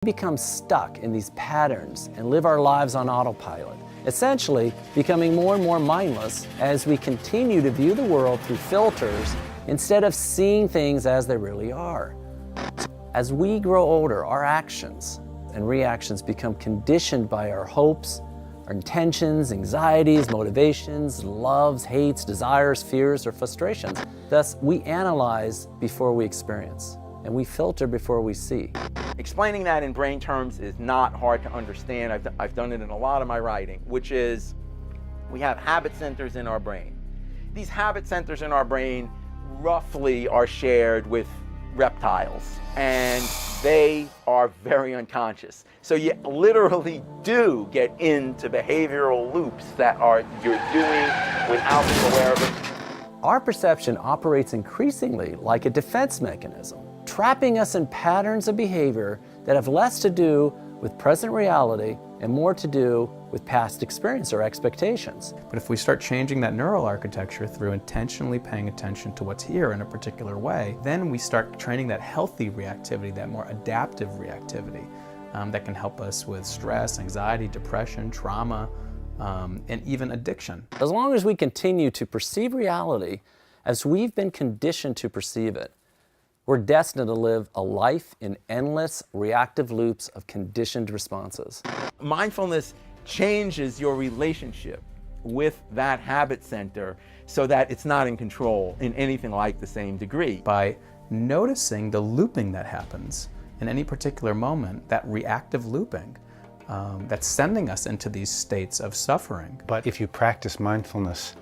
We become stuck in these patterns and live our lives on autopilot, essentially becoming more and more mindless as we continue to view the world through filters instead of seeing things as they really are. As we grow older, our actions and reactions become conditioned by our hopes, our intentions, anxieties, motivations, loves, hates, desires, fears, or frustrations. Thus, we analyze before we experience, and we filter before we see. Explaining that in brain terms is not hard to understand. I've done it in a lot of my writing, which is we have habit centers in our brain. These habit centers in our brain roughly are shared with reptiles, and they are very unconscious. So you literally do get into behavioral loops that you're doing without being aware of it. Our perception operates increasingly like a defense mechanism, trapping us in patterns of behavior that have less to do with present reality and more to do with past experience or expectations. But if we start changing that neural architecture through intentionally paying attention to what's here in a particular way, then we start training that healthy reactivity, that more adaptive reactivity that can help us with stress, anxiety, depression, trauma, and even addiction. As long as we continue to perceive reality as we've been conditioned to perceive it, we're destined to live a life in endless reactive loops of conditioned responses. Mindfulness changes your relationship with that habit center so that it's not in control in anything like the same degree. By noticing the looping that happens in any particular moment, that reactive looping, that's sending us into these states of suffering. But if you practice mindfulness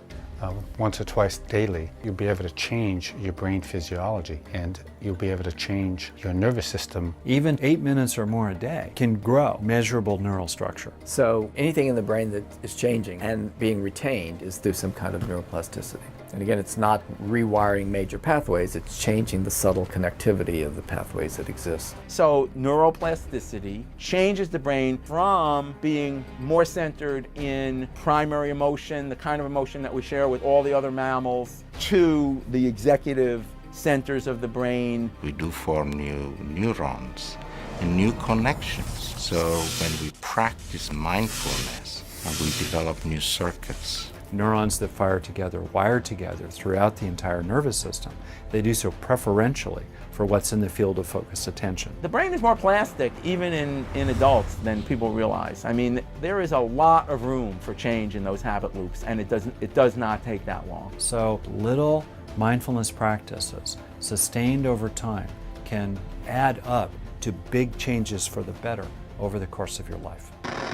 once or twice daily, you'll be able to change your brain physiology and you'll be able to change your nervous system. Even 8 minutes or more a day can grow measurable neural structure. So anything in the brain that is changing and being retained is through some kind of neuroplasticity. And again, it's not rewiring major pathways, it's changing the subtle connectivity of the pathways that exist. So neuroplasticity changes the brain from being more centered in primary emotion, the kind of emotion that we share with all the other mammals, to the executive centers of the brain. We do form new neurons and new connections. So when we practice mindfulness, we develop new circuits. Neurons that fire together, wire together throughout the entire nervous system. They do so preferentially for what's in the field of focused attention. The brain is more plastic even in adults than people realize. I mean, there is a lot of room for change in those habit loops, and it does not take that long. So little mindfulness practices sustained over time can add up to big changes for the better over the course of your life.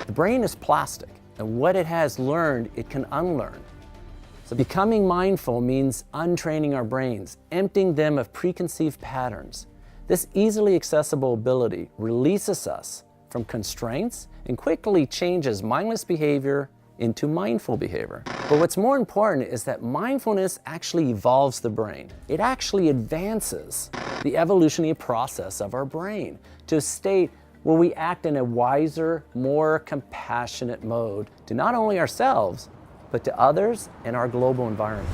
The brain is plastic, and what it has learned, it can unlearn. So becoming mindful means untraining our brains, emptying them of preconceived patterns. This easily accessible ability releases us from constraints and quickly changes mindless behavior into mindful behavior. But what's more important is that mindfulness actually evolves the brain. It actually advances the evolutionary process of our brain to a state where we act in a wiser, more compassionate mode to not only ourselves, but to others and our global environment.